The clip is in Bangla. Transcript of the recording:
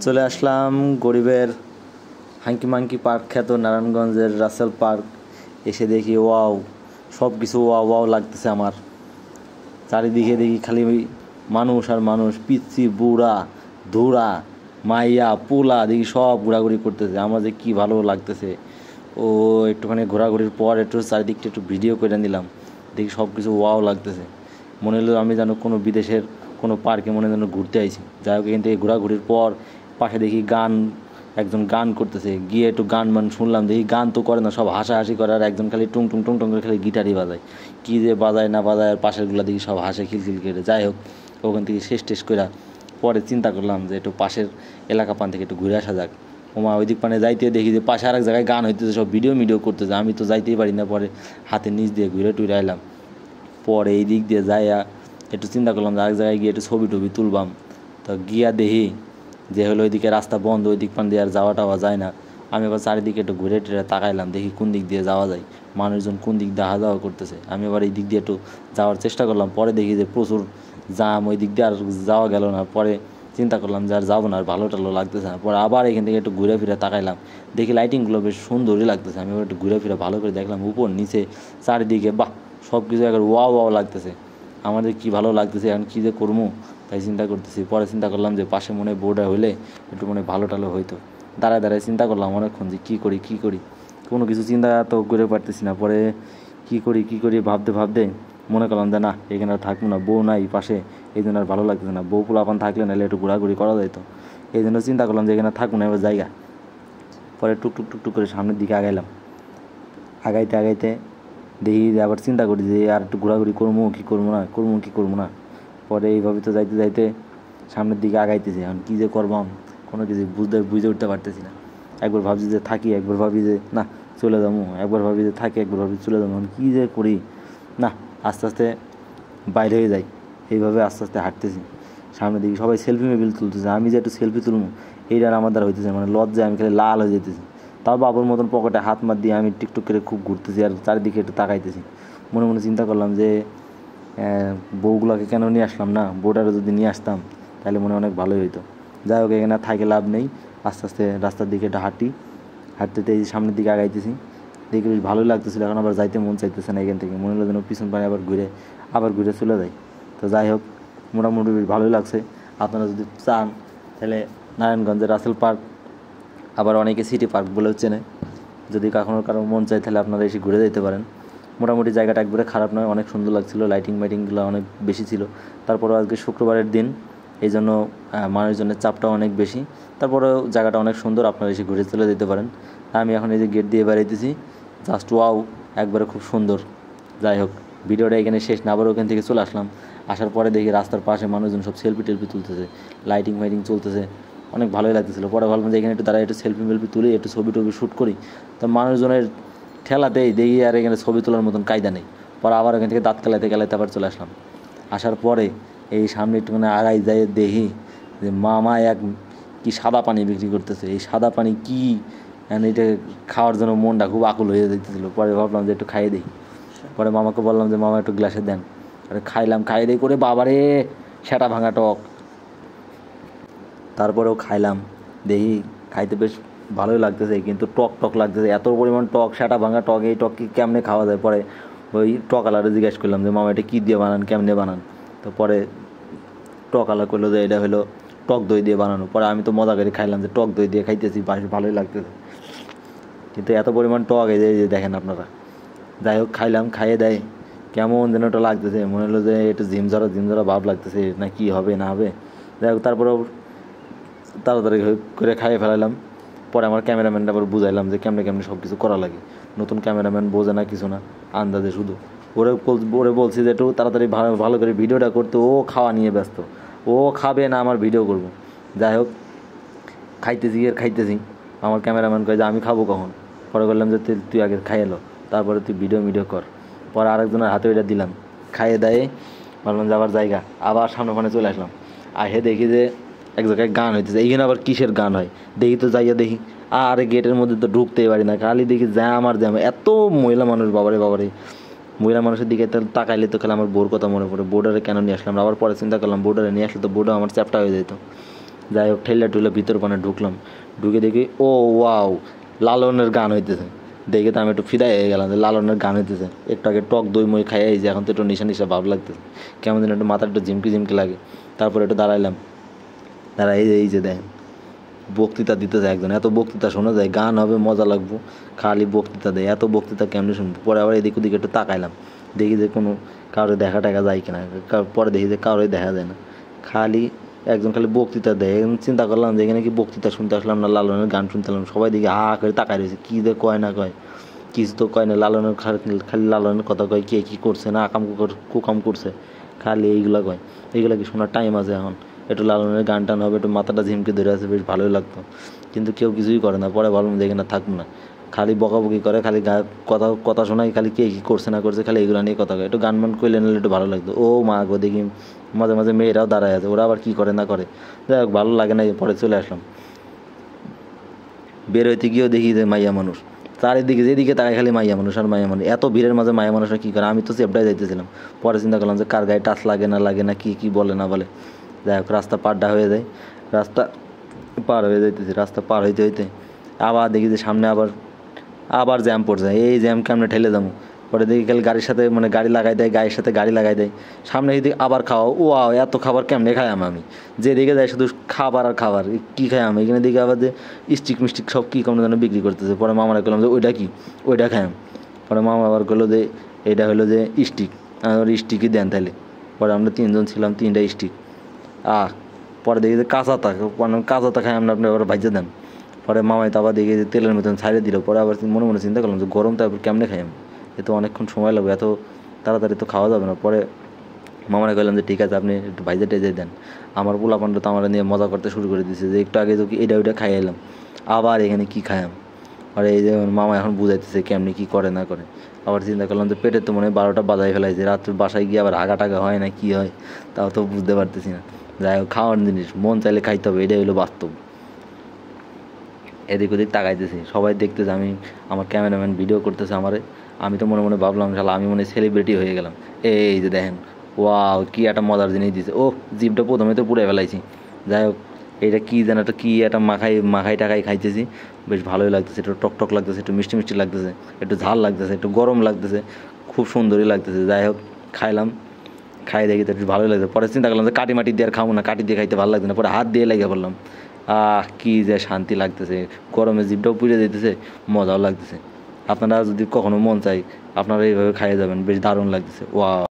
চলে আসলাম গরিবের হাঙ্কি মাঙ্কি পার্ক খ্যাত নারায়ণগঞ্জের রাসেল পার্ক। এসে দেখি ওয়াও, সব কিছু ওয়াও ওয়াও লাগতেছে আমার। চারিদিকে দেখি খালি মানুষ আর মানুষ, পিচ্ছি বুড়া ধুরা মাইয়া পোলা দেখি সব ঘোরাঘুরি করতেছে। আমার যে কী ভালো লাগতেছে। ও একটুখানি ঘোরাঘুরির পর একটু চারিদিকটা একটু ভিডিও করে নিলাম, দেখি সব কিছু ওয়াও লাগতেছে। মনে হলো আমি যেন কোনো বিদেশের কোনো পার্কে মনে যেন ঘুরতে আইছি। যাই হোক, এখান থেকে ঘোরাঘুরির পর পাশে দেখি একজন গান করতেছে, গিয়ে একটু গান শুনলাম। দেখি গান তো করে না, সব হাসাহাসি করে, আর একজন খালি টুং টুং টুং টুং করে খালি গিটারই বাজায়। কী যে বাজায় না বাজায়, আর পাশেরগুলো দেখি সব হাসে খিলখিল করে। যাই হোক, ওখান থেকে শেষ করে পরে চিন্তা করলাম যে একটু পাশের এলাকা পান থেকে একটু ঘুরে আসা যাক। ওমা, ওই দিক পানে যাইতে দেখি যে পাশে আরেক জায়গায় গান হইতেছে, সব ভিডিও করতেছে। আমি তো যাইতেই পারি না, পরে হাতে নিচ দিয়ে ঘুরে টুরে আইলাম। পরে এই দিক দিয়ে যাইয়া একটু চিন্তা করলাম যে আরেক জায়গায় গিয়ে একটু ছবি টবি তুলবাম। তো গিয়া দেখি যে হলো ওইদিকে রাস্তা বন্ধ, ওই দিক পান দিয়ে আর যাওয়া টাওয়া যায় না। আমি আবার চারিদিকে একটু ঘুরে টুরে তাকাইলাম, দেখি কোন দিক দিয়ে যাওয়া যায়, মানুষজন কোন দিক দিয়ে যাওয়া করতেছে। আমি আবার এই দিক দিয়ে একটু যাওয়ার চেষ্টা করলাম। পরে দেখি যে প্রচুর জাম, ওই দিক দিয়ে আর যাওয়া গেল না। পরে চিন্তা করলাম যে আর যাবো না, আর ভালো টালো লাগতেছে না। পরে আবার এখান থেকে একটু ঘুরে ফিরে তাকাইলাম, দেখি লাইটিংগুলো বেশ সুন্দরই লাগতেছে। আমি আবার একটু ঘুরে ফিরে ভালো করে দেখলাম উপর নিচে চারিদিকে, বাহ, সব কিছু একবার ওয়াও ওয়াও লাগতেছে। আমাদের কি ভালো লাগতেছে, এখন কী যে করবো তাই চিন্তা করতেছি। পরে চিন্তা করলাম যে পাশে মনে হয় বোর্ডে হইলে একটু মনে ভালো টালো হইতো। দাঁড়ায় চিন্তা করলাম অনেকক্ষণ যে কী করি, কোনো কিছু চিন্তা তো করে পারতেছি না। পরে কী করি ভাবতে মনে করলাম যে না, এখানে আর থাকবো না, বউ নাই পাশে, এই জন্য আর ভালো লাগতেছে না। বউ পোলাপান থাকলে নাহলে একটু ঘোরাঘুরি করা যেত। এই জন্য চিন্তা করলাম যে এখানে থাকবো না, এবার জায়গা। পরে টুকটুক করে সামনের দিকে আগাইলাম। আগাইতে দেখি আবার চিন্তা করি যে আর একটু ঘোরাঘুরি করবো কি করবো না। পরে এইভাবে তো যাইতে সামনের দিকে আগাইতেছি। এখন কী যে করবাম কোনো কিছু বুঝে উঠতে পারতেছি না। একবার ভাবছি যে থাকি, একবার ভাবি যে না চলে যাবো, একবার ভাবি যে থাকি, একবার ভাবি চলে যাবো। এখন কী যে করি, না আস্তে বাইরে হয়ে যাই। এইভাবে আস্তে হাঁটতেছি সামনের দিকে। সবাই সেলফি মেবিল তুলতেছে, আমি যে একটু সেলফি তুলবো এইটার আমার দ্বারা হইতেছে, মানে লজ্জায় আমি খালি লাল হয়ে যেতেছি। তাও বাবুর মতন পকেটে হাত মার দিয়ে আমি টিকটক করে খুব ঘুরতেছি আর চারিদিকে একটু তাকাইতেছি। মনে চিন্তা করলাম যে বউগুলোকে কেন নিয়ে আসলাম না, বউটারও যদি নিয়ে আসতাম তাহলে মনে অনেক ভালোই হইতো। যাই হোক, এখানে থাকে লাভ নেই। আস্তে রাস্তার দিকে একটু হাঁটতে এই সামনের দিকে আগাইতেছি। দেখে বেশ ভালোই লাগতেছিল। এখন আবার যাইতে মন চাইতেছে না এখান থেকে, মনে হলো যেন পিছন পায়ে আবার ঘুরে চলে যায়। তো যাই হোক, মোটামুটি বেশ ভালোই লাগছে। আপনারা যদি চান তাহলে নারায়ণগঞ্জের রাসেল পার্ক, আবার অনেকে সিটি পার্ক বলেও চেনে, যদি কখনো কারো মন চায় তাহলে আপনারা এসে ঘুরে যেতে পারেন। মোটামুটি জায়গাটা একবারে খারাপ নয়, অনেক সুন্দর লাগছিল। লাইটিংগুলো অনেক বেশি ছিল। তারপরেও আজকে শুক্রবারের দিন, এই জন্য মানুষজনের চাপটাও অনেক বেশি। তারপরেও জায়গাটা অনেক সুন্দর, আপনারা এসে ঘুরে চলে যেতে পারেন। আমি এখন এই যে গেট দিয়ে বেড়াইতেছি, জাস্ট ওয়াও, একবারে খুব সুন্দর। যাই হোক, ভিডিওটা এখানে শেষ না, আবার ওখান থেকে চলে আসলাম। আসার পরে দেখি রাস্তার পাশে মানুষজন সব সেলফি তুলতেছে, লাইটিং চলতেছে, অনেক ভালোই লাগতেছিলো। পরে ভাবলাম যে এখানে একটু দাঁড়ায় একটু সেলফি তুলি, একটু ছবি শ্যুট করি। তো মানুষজনের ঠেলাতেই দেখি আর এখানে ছবি তোলার মতন কায়দা নেই। পরে আবার এখান থেকে দাঁত কেলাতে আবার চলে আসলাম। আসার পরে এই সামনে একটুখানি আগাই যাই, দেখি যে মামা কি সাদা পানি বিক্রি করতেছে। এই সাদা পানি কি, এটা খাওয়ার জন্য মনটা খুব আকুল হয়ে যেতেছিলো। পরে ভাবলাম যে একটু খাইয়ে দিই। পরে মামাকে বললাম যে মামা একটু গ্লাসে দেন। আরে খাইয়ে দিই করে, বাবারে সেটা ভাঙা টক। তারপরেও খাইলাম, দেখি খাইতে বেশ ভালোই লাগতেছে, কিন্তু টক লাগতেছে, এত পরিমাণ টক, সেটা ভাঙা টক। এই টক কি কেমনে খাওয়া যায়? পরে ওই টকালারে জিজ্ঞেস করলাম যে মামা এটা কী দিয়ে বানান, কেমনে বানান? তো পরে টকালা করলো যে এটা হলো টক দই দিয়ে বানানো। পরে আমি তো মজা করে খাইলাম যে টক দই দিয়ে খাইতেছি, ভালোই লাগতেছে, কিন্তু এত পরিমাণ টক এই যে দেখেন আপনারা। যাই হোক, খাইলাম, খাইয়ে দেয় কেমন যেন ওটা লাগতেছে, মনে হলো যে একটু ঝিমঝরা ভাব লাগতেছে, না কি হবে না হবে। যাই হোক, তারপরেও তাড়াতাড়ি করে খাইয়ে ফেলাইলাম। পরে আমার ক্যামেরাম্যানটা আবার বুঝাইলাম যে কেমনে সব কিছু করা লাগে। নতুন ক্যামেরাম্যান বোঝে না কিছু না, আন্দাজে শুধু। ওরে বলছি যে একটু তাড়াতাড়ি ভালো করে ভিডিওটা করতে। ও খাওয়া নিয়ে ব্যস্ত, ও খাবে না আমার ভিডিও করব। যাই হোক, খাইতেছি। আমার ক্যামেরাম্যান কয় যে আমি খাবো কখন? পরে বললাম যে তুই আগে খাই এলো, তারপরে তুই ভিডিও কর। পরে আরেকজনের হাতে ওইটা দিলাম, খাইয়ে দেয়। বললাম যে আবার জায়গা, আবার সামনে চলে আসলাম। দেখি যে এক জায়গায় গান হইতেছে। এইখানে আবার কিসের গান হয় দেখি, তো যাইয়া দেখি আর গেটের মধ্যে তো ঢুকতেই পারি না, খালি দেখি জ্যাম এত মহিলা মানুষ, বাবারে মহিলা মানুষের দিকে তাকাইলে তো খালি আমার বোর কথা মনে পড়ে। বোর্ডারে কেন নিয়ে আসলাম? আবার পরে চিন্তা করলাম বোর্ডারে নিয়ে আসলে তো বোর্ডার আমার চ্যাপটা হয়ে যেত। যাই হোক ঠেলে টুলে ভিতর পানে ঢুকলাম, ঢুকে দেখি ও ওয়াও লালনের গান হইতেছে। দেখে তো আমি একটু ফিদাই হয়ে গেলাম যে লালনের গান হইতেছে। একটু আগে টক দই মই খাইয়ে যে এখন তো একটু নিশা নিশা ভাব লাগতেছে, কেমন যেন একটু মাথা একটু ঝিমকি ঝিমকি লাগে। তারপরে একটু দাঁড়াইলাম, দাঁড়াই এই যে দেখেন বক্তৃতা দিতেছে একজন, এত বক্তৃতা শোনা যায়, গান হবে মজা লাগবো, খালি বক্তৃতা দেয়, এত বক্তৃতা কেমনি শুনবো। পরে আবার এদিক ওদিকে একটু তাকাইলাম, দেখি যে কোনো কারোর দেখা টাকা যায় কিনা, পরে দেখি যে কারোই দেখা যায় না, খালি একজন খালি বক্তৃতা দেয়। চিন্তা করলাম যে এখানে কি বক্তৃতা শুনতে আসলাম না লালনের গান শুনতে আসলাম। সবাই দিকে হা করে তাকাই রয়েছে, কী যে কয় না কয়, কিছু তো কয় না, লালনের খালি লালনের কথা কয়, কে কী করছে না আকাম কুকাম করছে, খালি এইগুলা কয়। এইগুলা কি শোনার টাইম আছে এখন? একটু লালনের গান টান হবে, একটু মাথাটা ঝিমকে ধরে আছে, বেশ ভালোই লাগতো। কিন্তু কেউ কিছুই করে না। পরে ভাবলাম যে এখানে থাকবো না, খালি বকাবকি করে, খালি কথা কথা শোনাই, খালি কে কী করছে না করছে, খালি এগুলো নিয়ে কথা কয়। একটু গান মান করলে নিলে একটু ভালো লাগতো। ও মা গো, দেখি মাঝে মাঝে মেয়েরাও দাঁড়ায় আছে, ওরা আবার কী করে না করে, যাই হোক ভালো লাগে না। পরে চলে আসলাম, বের হইতে গিয়েও দেখি যে মাইয়া মানুষ চারিদিকে, যেদিকে তাকায় খালি মাইয়া মানুষ আর মাইয়া মানুষ। এত ভিড়ের মাঝে মাইয়া মানুষরা কী করে? আমি তো চেপটাই যাইতেছিলাম। পরে চিন্তা করলাম যে কার গায়ে টাচ লাগে না কী কী বলে না বলে। যাই হোক রাস্তা পারডা হয়ে যায়, রাস্তা পার হয়ে যাইতেছি, রাস্তা পার হইতে হইতে আবার দেখি যে সামনে আবার জ্যাম পড়ছে। এই জ্যামকে আমরা ঠেলে যাবো। পরে দেখি খালি গাড়ির সাথে মানে গাড়ি লাগাই দেয়, গাড়ির সাথে গাড়ি লাগাই দেয়। সামনে যদি আবার খাওয়া, ও এত খাবার কেমনে খাই আমি? যে দিকে যাই শুধু খাবার আর খাবার, কী খাই আমি? এখানে দেখি আবার যে স্টিক মিস্টিক সব কী কেমন যেন বিক্রি করতেছে। পরে মামারা করলাম যে ওইটা কি, ওইটা খাই। পরে মামা আবার করলো যে এইটা হলো যে স্টিক, স্টিকই দেন তাহলে। পরে আমরা তিনজন ছিলাম, তিনটা স্টিক। পরে দেখি যে কাঁচাতা খাই আমরা, আপনি আবার ভাইজা দেন। পরে মামাই তো আবার দেখি যে তেলের মতন ছাইড়ে দিল। পরে আবার মনে মনে চিন্তা করলাম যে গরম তারপর কেমনে খাই আমি, এ তো অনেকক্ষণ সময় লাগবে, এত তাড়াতাড়ি তো খাওয়া যাবে না। পরে মামারা কইলাম যে ঠিক আছে আপনি একটু ভাইজা টেজে দেন। আমার পোলাপানটা তো আমার নিয়ে মজা করতে শুরু করে দিয়েছে যে একটু আগে তো এটা ওইটা খাই এলাম, আবার এখানে কী খাইলাম। আর এই যে মামা এখন বুঝাইতেছে কেমনি কী করে না করে। আবার চিন্তা করলাম যে পেটের তো মনে হয় 12টা বাজাই ফেলাইছে, রাত্রে বাসায় গিয়ে আবার হাগা টাগা হয় না কী হয় তাও তো বুঝতে পারতেছি না। যাই হোক খাওয়ার জিনিস মন চাইলে খাইতে হবে, এটাই হলো বাস্তব। এদিক ওদিক তাকাইতেছি, সবাই দেখতেছে, আমার ক্যামেরাম্যান ভিডিও করতেছে আমারে। আমি তো মনে মনে ভাবলাম শালা আমি মনে সেলিব্রিটি হয়ে গেলাম। এই যে দেখেন ওয়াও কি একটা মজার জিনিস দিছে। ও জিভটা প্রথমে তো পুড়ে ফেলাইছি। যাই হোক এটা কী যেন একটা কী একটা মাখাই টাকাই খাইতেছি, বেশ ভালোই লাগতেছে, একটু টকটক লাগতেছে, একটু মিষ্টি মিষ্টি লাগতেছে, একটু ঝাল লাগতেছে, একটু গরম লাগতেছে, খুব সুন্দরই লাগতেছে। যাই হোক খাইলাম, খাই দেখি তো একটু ভালোই লাগছে। পরে চিন্তা করলাম যে কাটি মাটি দিয়ে আর খাবো না, কাটি দিয়ে খাইতে ভালো লাগছে না, পরে হাত দিয়ে লেগে বললাম কী যে শান্তি লাগতেছে, গরমে জিভটাও পুড়ে যেতেছে, মজাও লাগতেছে। আপনারা যদি কখনো মন চাই আপনারা এইভাবে খাইয়ে যাবেন, বেশ দারুণ লাগতেছে। ওয়া